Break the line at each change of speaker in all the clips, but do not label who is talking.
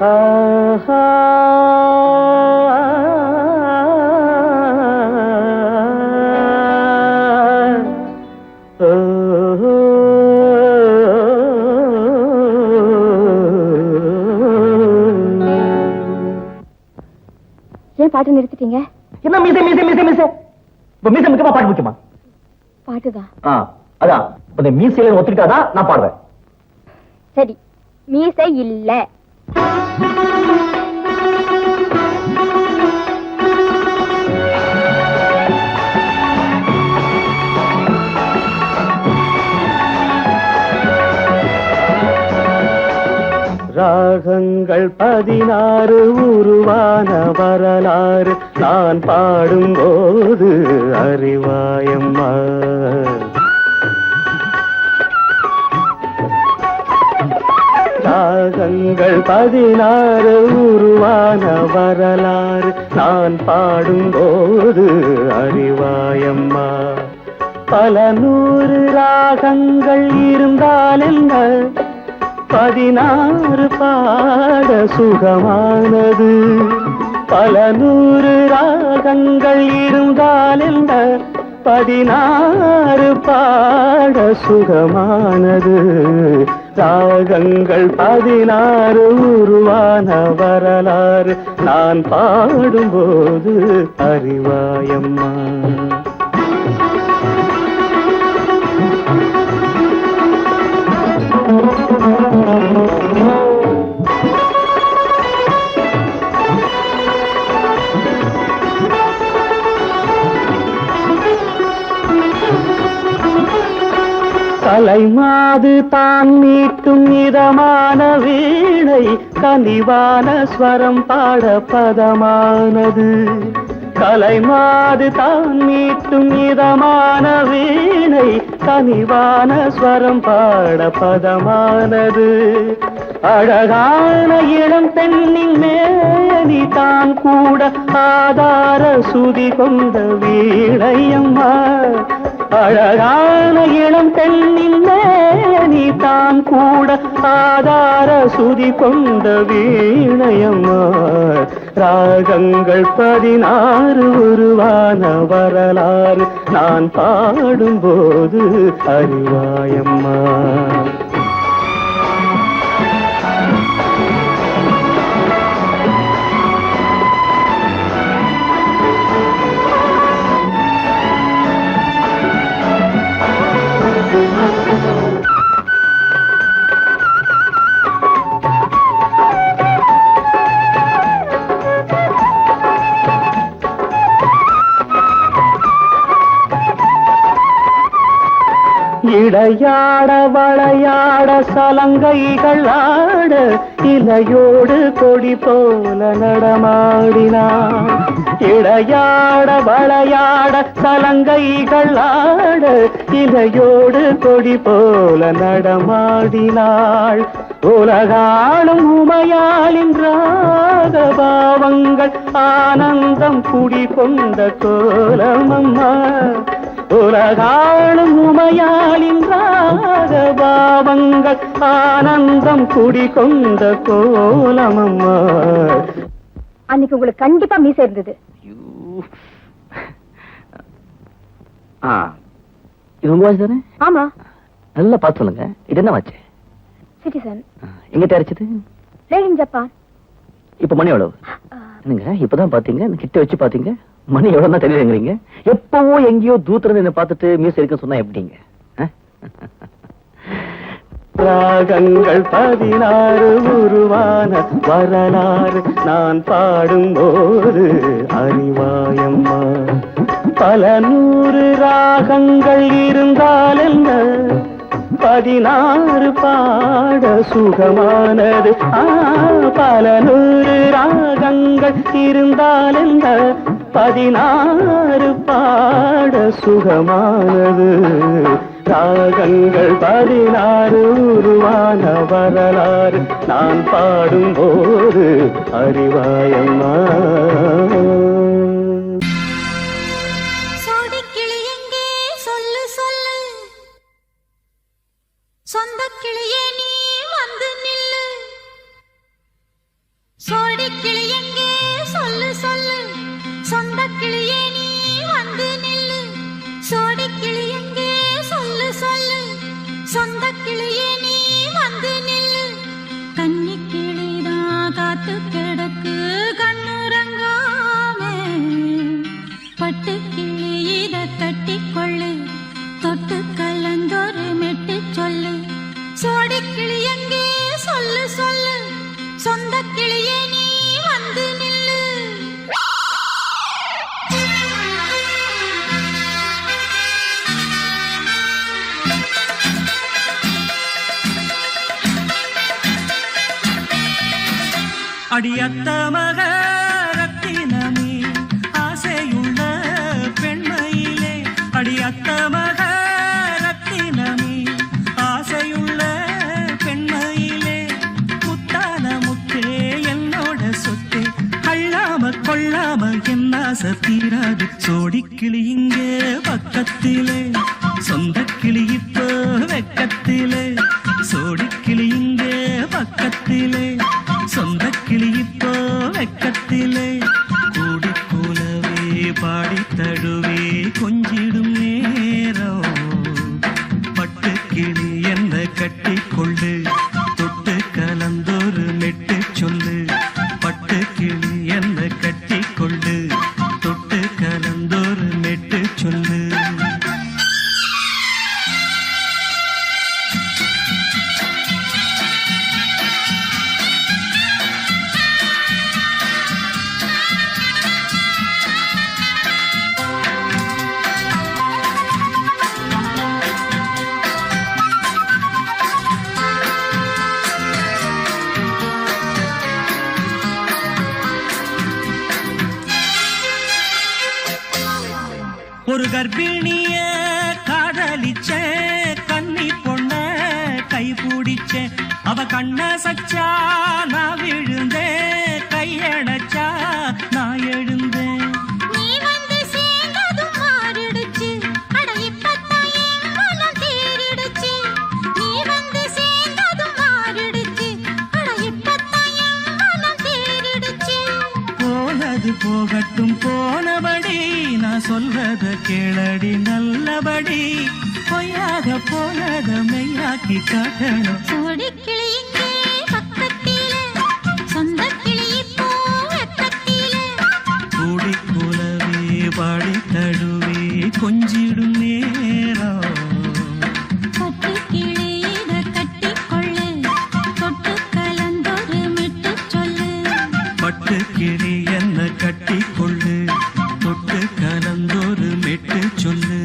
ஆஹா
ஏன் பாட்டு நிறுத்திட்டீங்க?
என்ன மீசை மீசை மீசை மீசை இப்ப மீசை முக்கியமா பாட்டு முக்கியமா?
பாட்டுதான்.
அதான் இந்த மீசையில ஒத்துக்கிட்டாதான் நான் பாடுவேன்.
சரி, மீசை இல்ல.
ராகங்கள் 16 உருவான வரலாறு நான் பாடும்போது அறிவாயம்மா. ராகங்கள் 16 உருவான வரலாறு நான் பாடும்போது அறிவாயம்மா. பல 100 ராகங்கள் இருந்தால் என்ன, 16 பாட சுகமானது. பல 100 ராகங்கள் இருந்தால் என்ன, 16 பாட சுகமானது. ராகங்கள் 16 உருவான வரலாறு நான் பாடும்போது அறிவாயம்மா. கலைமாது தான் மீட்டும் இதமான வீணை கனிவான ஸ்வரம் பாட பதமானது. கலைமாது தான் மீட்டும் இதமான வீணை கனிவான ஸ்வரம் பாட பதமானது. அழகான இளம் பெண்ணின் மேனி தான் கூட ஆதார சுதி கொண்ட வீணையம்மா. அழகான இளம் பெண்ணின் மேனி தான் கூட ஆதார சுதி கொண்ட வீணையம்மா. ராகங்கள் 16 உருவான வரலாறு நான் பாடும்போது அறிவாயம்மா. இடையாட வளையாட சலங்கைகள் ஆட இலையோடு கொடி போல நடமாடினான். இடையாட வளையாட சலங்கைகள் ஆட இலையோடு கொடி போல நடமாடினாள். உலகாளும் உமையாளின் ராகபாவங்கள் ஆனந்தம் குடிகொண்ட கோலமம்மா. உலகாளும் உமையாளின் ராகபாவங்கள் ஆனந்தம் குடிகொண்ட கோலமம்மா.
அன்னைக்கு உங்களுக்கு கண்டிப்பா மீசை இருந்தது.
இது உங்க வாட்ச் தானே?
ஆமா.
நல்லா பார்த்து சொல்லுங்க, இது என்ன வாட்ச்?
சிட்டிசன்.
எங்க தயாரிச்சது?
Made in Japan.
இப்ப மணி எவ்வளவு? என்னங்க இப்பதான் பாத்தீங்க, கிட்ட வச்சு பாத்தீங்க, மணி எவ்வளவு தான் தெரியுதுங்கிறீங்க. எப்பவோ எங்கேயோ தூத்துல என்ன பார்த்துட்டு மியூஸ் இருக்க சொன்னா எப்படிங்க? ராகங்கள் 16 உருவான வரலாறு நான் பாடும்போது அறிவாயம்மா. பல 100 ராகங்கள் இருந்தால் என்ன, 16 பாட சுகமானது. பல 100 ராகங்கள் இருந்தால் என்ன, 16 பாட சுகமானது. ராகங்கள் 16 உருவான வரலாறு நான் பாடும்போது அறிவாயம்மா.
சொந்த கிளியே நீ வந்து நில்லு, அடியத்த மக ரத்தினமே ஆசையுள்ள பெண்மையிலே அடியத்த மக ரத்தினமே ஆசையுள்ள பெண்மையிலே முத்தான முத்தே என்னோட சொத்து அள்ளாம கொள்ளாம என்ன தீராது சோடிக்கிளி இங்கே பக்கத்திலே சொந்த கிளி இப்போ வெக்கத்திலே சோடிக்கிளி இங்கே பக்கத்திலே சொந்த கிளி இப்போ வெக்கத்திலே கூடி போலவே பாடி தழுவே கொஞ்சிடும் நேரம் பட்டு கிளி என்ன கட்டி கொண்டு தொட்டு கலந்தொரு மெட்டு சொல்லு பட்டு கிளி என்ன கட்டி கொண்டு தொட்டு கலந்தொரு மெட்டு சொல்லு ஒரு கர்ப்பிணிய காதலிச்ச கண்ணி பொண்ண கை பிடிச்ச அவ கண்ண சச்சா நான் விழுந்தேன் கையடைச்சா நான் எழுந்தேன் போனது போகட்டும் போனபடி நான் சொல்றத கேளடி நல்லபடி பொய்யாக போனத மெய்யாக்கி காட்டணும்
சோடிக்கிளி இங்கே பக்கத்திலே சொந்த கிளி இப்போ வெக்கத்திலே
கூடி போலவே பாடி தழுவே கொஞ்சிடும் நேரம்
பட்டு கிளி இத கட்டிக்கொள்ளு தொட்டு கலந்தொரு மெட்டு சொல்லு
பட்டு கிளி என்ன கட்டி கொள்ளு தொட்டு கலந்தொரு மெட்டு சொல்லு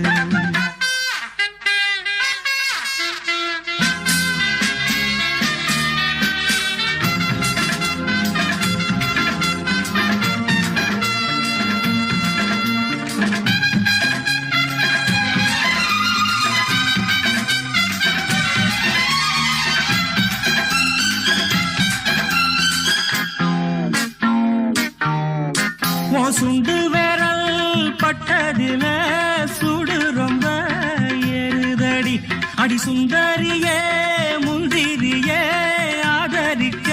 சுண்டு விரல் பட்டதில சுடு ரொம்ப ஏறுதடி அடி சுந்தரியே முந்திரியே ஆதரிக்க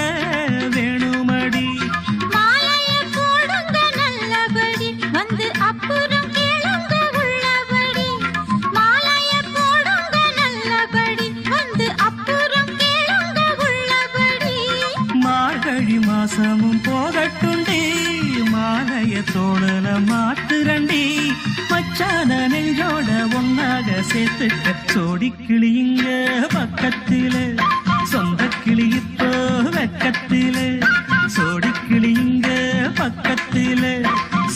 வேணுமடி
மாலைய போடுங்க நல்லபடி வந்து அப்புறம் கேளுங்க உள்ளபடி மாலைய போடுங்க நல்லபடி வந்து அப்புறம் கேளுங்க உள்ளபடி
மார்கழி மாசமும் போகட்டுண்டி மாலைய தோழல மாத்துரண்டி மச்சான நெஞ்சோட ஒன்னாக சேர்த்துக்க சோடிக்கிளி இங்க பக்கத்திலே சொந்த கிளி இப்போ வெக்கத்திலே சோடிக்கிளி இங்க பக்கத்திலே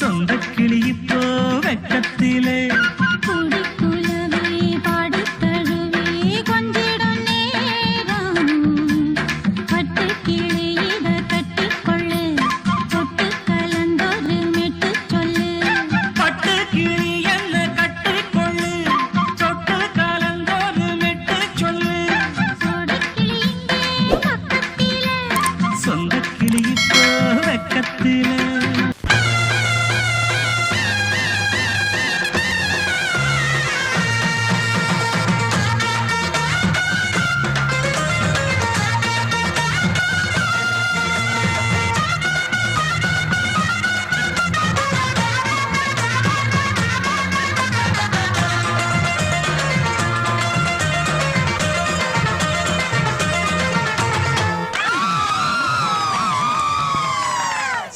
சொந்த கிளி இப்போ வெக்கத்திலே
குடிக்குலவே பாடித் தழுவே கொஞ்சிடும் நேரம் பட்டு கிளி இத கட்டிக்கொள்ளு தொட்டு கலந்தொரு மெட்டு சொல்லு
பட்டு கிளி என்ன கட்டிக்கொள்ளு தொட்டு கலந்தொரு மெட்டு சொல்லு
சோடிக்கிளி இங்கே பக்கத்திலே
சொந்த கிளி இப்போ வெக்கத்திலே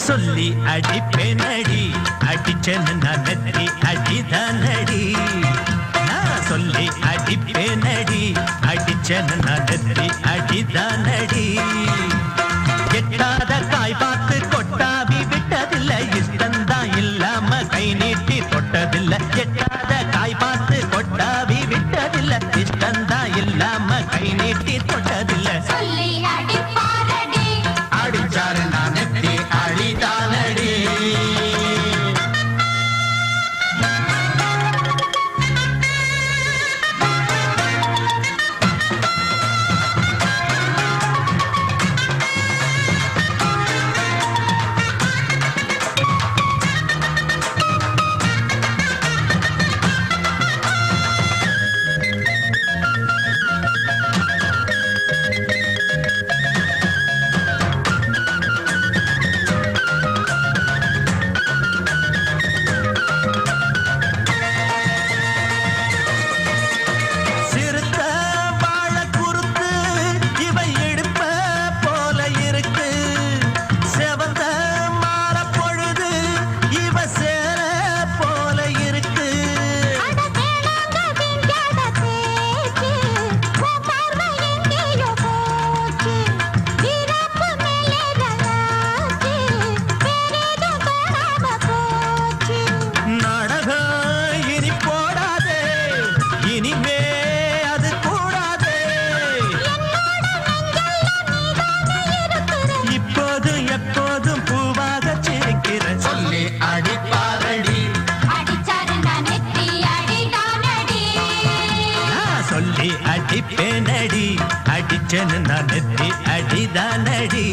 சொல்லி அடிப்பேனடி அடிச்சேன்னு நான் நெத்தி அடிதானடி நான் சொல்லி அடிப்பேனடி அடிச்சேன்னு நான் நெத்தி அடிதானடி எட்டாத காய் பார்த்து கொட்டாவி விட்டதில்லை இஷ்டந்தான் இல்லாம கை நீட்டி தொட்டதில்லை எட்டாத காய் பார்த்து கொட்டாவி விட்டதில்லை இஷ்டந்தான் இல்லாம கை நீட்டி தொட்டதில்லை
சொல்லி அடிப்பாரடி
அடிச்சாரு நான் சொல்லி அடிப்பேனடி அடிச்சனு நான் நெத்தி அடிதானடி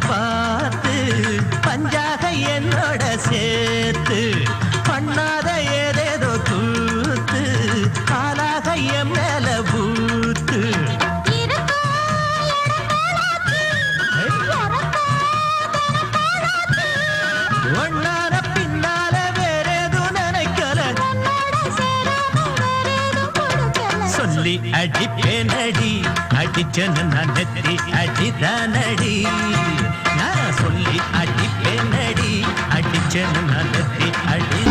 பார்த்து பஞ்சாக என்னோட சேர்த்து பண்ணாத ஏதேதோ கூத்து ஆளாக என் மேல பூத்து ஒன்னார பின்னால வேறேதும் நினைக்கல சொல்லி அடிப்பேனடி அடிச்சனு நான் நெத்தி அடிதானடி நான் சொல்லி அடிப்பேனடி அடிச்சனு நான் நெத்தி அடி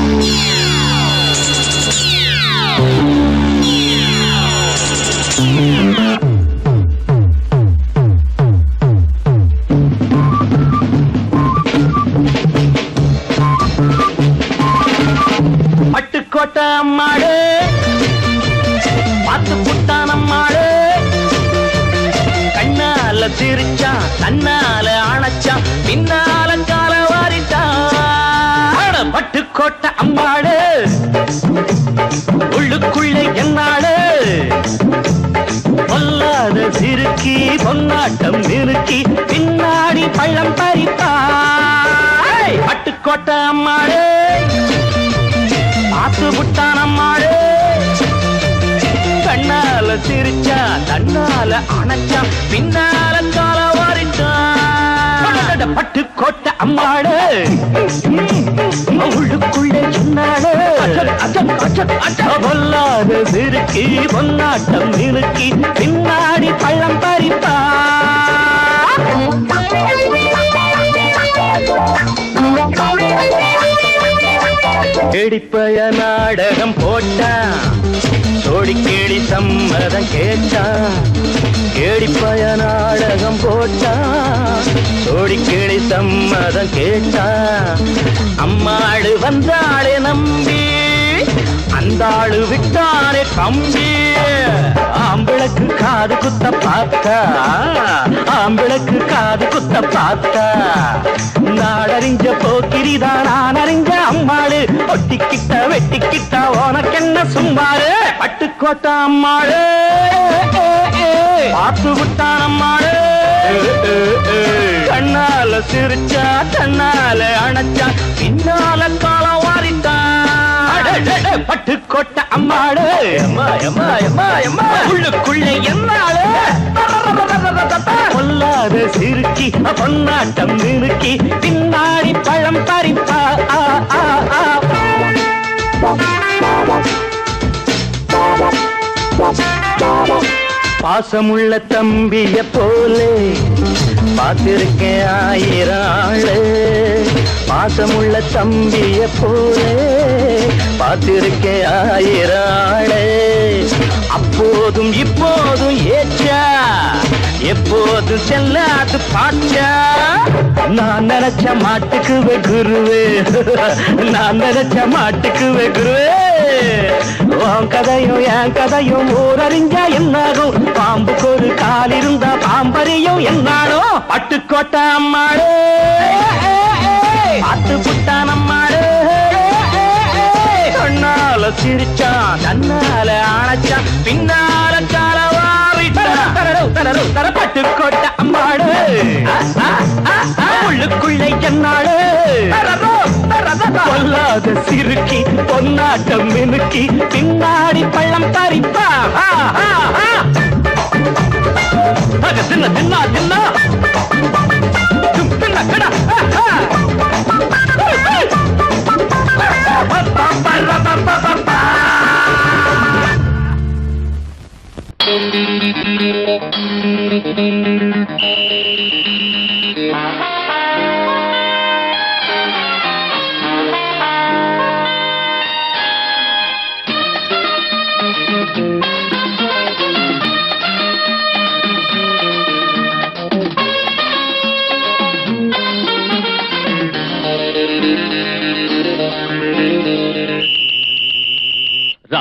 பட்டுக்கோட்டை அம்மாடு பார்த்து புட்டான் அம்மாடு கண்ணால சிரிச்சா தன்னால அணைச்சா பின்னால கால வாரிட்டான் பட்டுக்கோட்டை அம்மாடு உள்ளுக்குள்ளே என்னாடு பொல்லாத சிறுக்கி பொன்னாட்டம் நிறுக்கி பின்னாடி பள்ளம் பறித்தா பட்டுக்கோட்டை அம்மாடு பார்த்து புட்டான் அம்மாடு கண்ணால சிரிச்சா தன்னால அணைச்சா பின்னால கால வாரிட்டான் பட்டுக்கோட்டை அம்மாடு உள்ளுக்குள்ளே சொன்னாடு பொல்லாத சிறுக்கி பொன்னாட்டம் நிறுக்கி பின்னாடி பள்ளம் பறிப்பா கேடிப்பய நாடகம் போட்டா சோடி கேடி சம்மதம் கேட்டா கேடிப்பய நாடகம் போட்டா சோடி கேடி சம்மதம் கேட்டா அம்மாடு வந்தாளே நம்பி அந்த ஆளு விட்டானே கம்பி ஆம்பிளக்கு காது குத்த பார்த்தா ஆம்பிளக்கு காது குத்த பார்த்தா நாடறிஞ்ச போக்கிரிதான் நான் அறிஞ்ச அம்மாளு ஒட்டிக்கிட்ட வெட்டிக்கிட்ட உனக்கென்ன சும்மாரு பட்டுக்கோட்டை அம்மாளு பார்த்து விட்டான் அம்மாளு கண்ணால சிரிச்சா தன்னால அணைச்சா பின்னால காலம் வாரிட்டான் பட்டுக்கோட்டை அம்மாடு உள்ளுக்குள்ளே என்னாடு பொல்லாத சிறுக்கி பொன்னாட்டம் நிறுக்கி பின்னாடி பழம் பறிப்பா பாசமுள்ள தம்பிய போலே பார்த்திருக்கேன் ஆயிரம் ஆளு பாசமுள்ள தம்பிய போலே பார்த்திருக்கேன் ஆயிரம் ஆளு அப்போதும் இப்போதும் ஏச்சா எப்போதும் செல்லாது பாட்டா நான் நினைச்ச மாட்டுக்கு வெகுருவே நான் நினைச்ச மாட்டுக்கு வெகுருவே உன் கதையும் என் கதையும் ஊரறிஞ்சா என்னாகும் பாம்புக்கு ஒரு கால் இருந்தா பாம்பறியும் என்னாலும் பட்டுக்கோட்டை அம்மாடு பார்த்து புட்டான் அம்மாடு கண்ணால சிரிச்சான் தன்னால அணைச்சான் பின்னால கால வாரிட்டான் பட்டுக்கோட்டை அம்மாடு உள்ளுக்குள்ளே என்னாடு பொல்லாத சிறுக்கி பொன்னாட்டம் மினுக்கி பின்னாடி பள்ளம் பறிப்பா தின்ன தின்னா தின்னா தின்ன கடா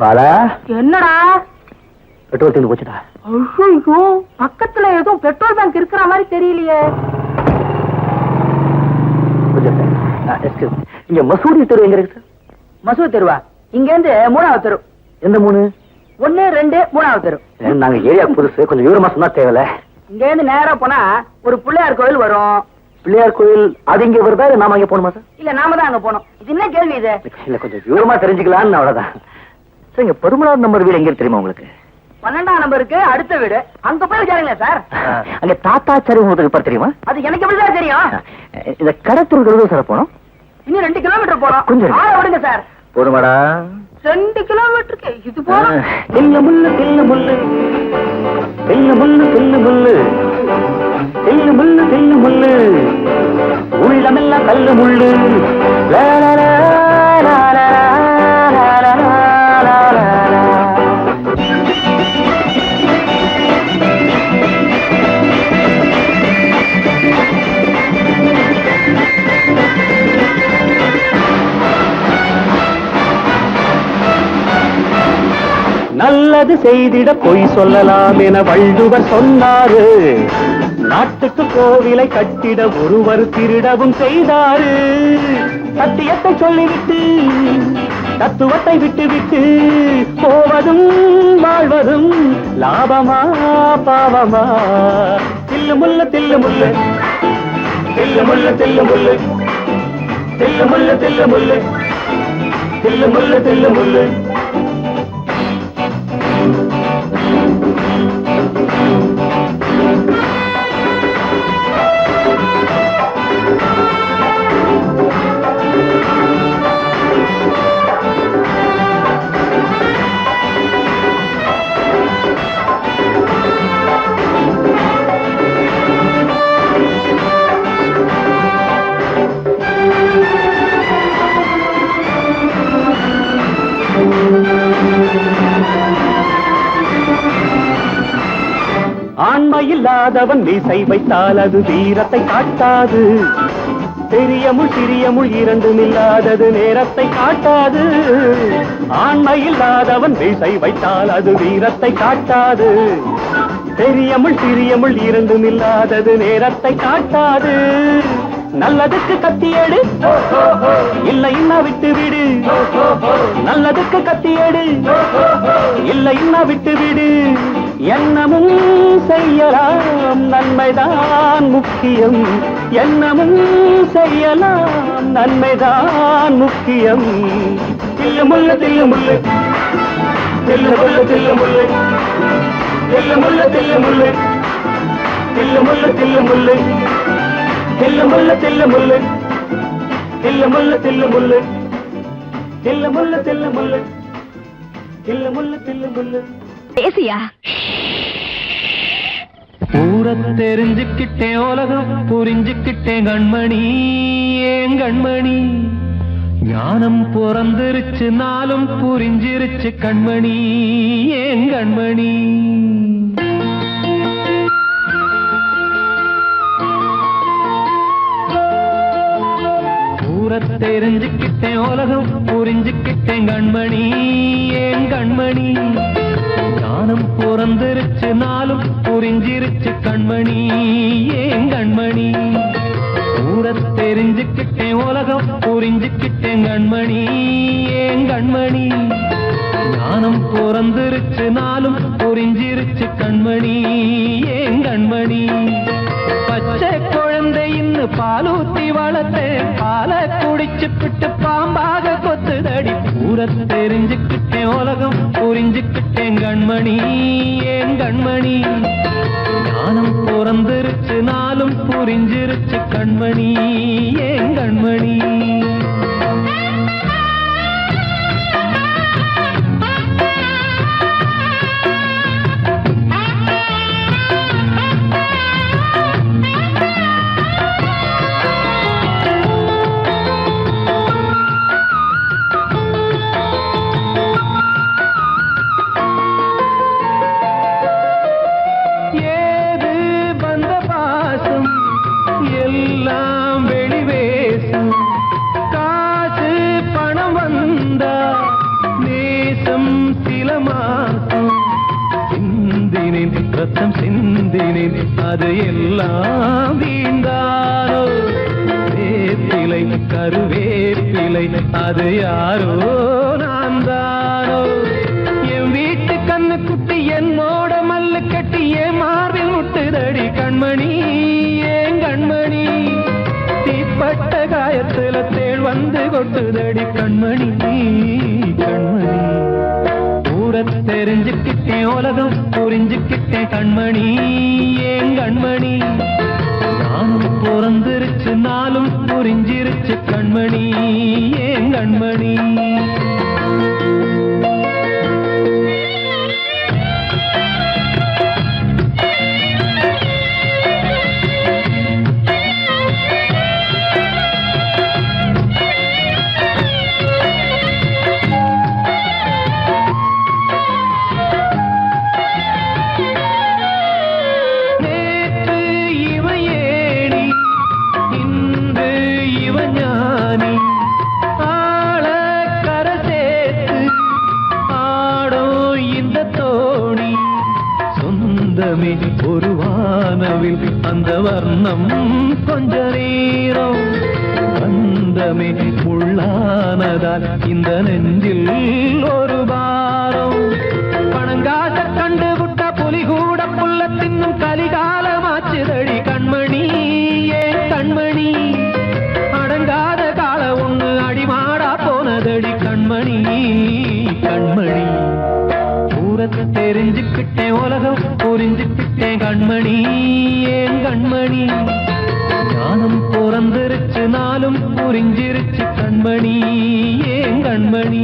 பாலா,
என்னடா?
பெட்ரோல் தீர்ந்து போச்சுடா.
ஐயோ, பக்கத்துல எதுவும் பெட்ரோல் பங்க் இருக்கிற மாதிரி தெரியலையே.
இங்க மசூதி தெரு எங்க இருக்கு சார்?
மசூதி தெருவா? இங்க இருந்து 3வது தெரு.
எந்த 3?
1, 2, 3வது தெரு.
நாங்க ஏரியா புதுசு, கொஞ்சம் விவரமா சொன்னா தேவையில்ல.
இங்க இருந்து நேரா போனா ஒரு பிள்ளையார் கோயில் வரும்.
பிள்ளையார் கோயில் அது இங்க வருதா, இல்ல நாம அங்க போகணுமா சார்?
இல்ல, நாம தான் அங்க போனோம். இது என்ன கேள்வி இது?
இல்ல, கொஞ்சம் விவரமா தெரிஞ்சுக்கலாம்னு அவ்வளவுதான். சார், இங்க 11வது நம்பர் வீடு எங்க தெரியுமா உங்களுக்கு?
12ஆம் நம்பருக்கு அடுத்த வீடு. அங்க போய் விசாரிங்களா சார்?
அங்க தாத்தாச்சாரி உங்களுக்கு இருப்பார் தெரியுமா?
அது எனக்கு எப்படி சார் தெரியும்?
இந்த கடத்தூர் சார் போனோம்.
இன்னும் 2 கிலோமீட்டர் போறோம்.
கொஞ்சம்
ஆள விடுங்க சார்.
போதுமாடா?
2 கிலோமீட்டருக்கு இது போறோம்.
தில்லு முள்ளு தில்லு முள்ளு தில்லு முள்ளு தில்லு முள்ளு தில்லு முள்ளு தில்லு முள்ளு உள்ளமெல்லாம் கல்லு முள்ளு. லா, லா, லா, லா, லா, லா, லா, லா, லா, லா. நல்லது செய்திட பொய் சொல்லலாம் என வள்ளுவர் சொன்னாரு. நாட்டுக்கு கோவிலை கட்டிட ஒருவர் திருடவும் செய்தாரு. சத்தியத்தை சொல்லிவிட்டு தத்துவத்தை விட்டுவிட்டு போவதும் வாழ்வதும் லாபமா பாவமா? தில்லு முள்ளு தில்லு முள்ளு தில்லு முள்ளு தில்லு முள்ளு தில்லு முள்ளு தில்லு முள்ளு தில்லு முள்ளு தில்லு முள்ளு. ஆண்மையில்லாதவன் மீசை வைத்தால் அது வீரத்தை காட்டாது. பெரியமுள் சிறியமுள் இரண்டும் இல்லாதது நேரத்தை காட்டாது. ஆண்மையில்லாதவன் மீசை வைத்தால் அது வீரத்தை காட்டாது. பெரியமுள் சிறியமுள் இரண்டும் இல்லாதது நேரத்தை காட்டாது. நல்லதுக்கு கத்தியேடு, இல்லை இன்ன விட்டு விடு. நல்லதுக்கு கத்தியேடு, இல்லை இன்ன விட்டு விடு. எண்ணமும் செய்யலாம், நன்மைதான் முக்கியம். எண்ணமும் செய்யலாம், நன்மைதான் முக்கியம். தில்லு முள்ளு தில்லு முள்ளு தில்லு முள்ளு தில்லு முள்ளு தில்லு முள்ளு தில்லு முள்ளு தில்லு முள்ளு தில்லு முள்ளு தில்லு முள்ளு தில்லு முள்ளு தில்லு முள்ளு தில்லு முள்ளு தில்லு முள்ளு தில்லு முள்ளு தில்லு முள்ளு தில்லு முள்ளு.
பேசியா?
ஊரை தெரிஞ்சுக்கிட்டேன், உலகம் புரிஞ்சுக்கிட்டேன் கண்மணி, ஏன் கண்மணி. ஞானம் பிறந்திருச்சு, நாளும் புரிஞ்சிருச்சு கண்மணி, ஏன் கண்மணி. ஊரை தெரிஞ்சுக்கிட்டேன், உலகம் புரிஞ்சுக்கிட்டேன் கண்மணி, ஏன் கண்மணி. ஞானம் பிறந்திருச்சு, நாளும் புரிஞ்சிருச்சு கண்மணி, ஏன் கண்மணி. ஊரை தெரிஞ்சுக்கிட்டேன், உலகம் புரிஞ்சுக்கிட்டேன் கண்மணி, ஏன் கண்மணி. ஞானம் பிறந்திருச்சு, நாளும் புரிஞ்சிருச்சு கண்மணி, ஏன் கண்மணி. பச்சை குழந்தை இன்னும் பாலூத்தி வளர்த்தேன், பாலை குடிச்சுப்பிட்டு பாம்பாக கொத்துதடி. ஊரை தெரிஞ்சுக்கிட்டேன், உலகம் புரிஞ்சுக்கிட்டேன் கண்மணி, ஏன் கண்மணி. ஞானம் பிறந்திருச்சு, நாளும் புரிஞ்சிருச்சு கண்மணி, ஏன் கண்மணி. சிந்தினேன் அது எல்லாம் வீண்டானோ வேப்பிலை கருவேப்பிலை அது யாரோ நான் தானோ என் வீட்டு கண்ணு குட்டி என்னோட மல்லு கட்டி என் மார்பில் முட்டுதடி கண்மணி ஏன் கண்மணி தீப்பட்ட காயத்துல தேள் வந்து கொட்டுதடி கண்மணி கண்மணி கூட தெரிஞ்சுக்கிட்டேன் உலகம் புரிஞ்சுக்கிட்டேன் கண்மணி ஏன் கண்மணி நானும் பிறந்திருச்சு நாளும் புரிஞ்சிருச்சு கண்மணி ஏன் கண்மணி ஒரு வானவில் அந்த வர்ணம் கொஞ்ச நேரம் வந்தமே உள்ளானதால் இந்த நெஞ்சில் ஒரு பாரம் பணங்காச கண்டு விட்ட புலி கூட புல்ல தின்னும் கலிகாலமாச்சுதடி கண்மணி ஏன் கண்மணி அடங்காத கால ஒண்ணு அடிமாடா போனதடி கண்மணி கண்மணி தெரிஞ்சுக்கிட்டேன் உலகம் புரிஞ்சுக்கிட்டேன் கண்மணி ஏன் கண்மணி ஞானம் பிறந்திருச்சு நாளும் புரிஞ்சிருச்சு கண்மணி ஏன் கண்மணி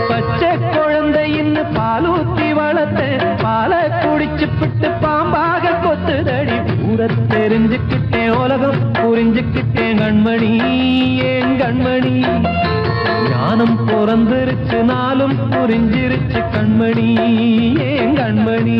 பச்சை குழந்தை இன்னும் பாலூத்தி வளர்த்த பால குடிச்சு பிட்டு பாம்பாக கொத்துதடி பூர தெரிஞ்சுக்கிட்டேன் உலகம் புரிஞ்சுக்கிட்டேன் கண்மணி ஏன் கண்மணி ஞானம் பிறந்திருச்சு நாளும் புரிஞ்சிருச்சு கண்மணி ஏன் கண்மணி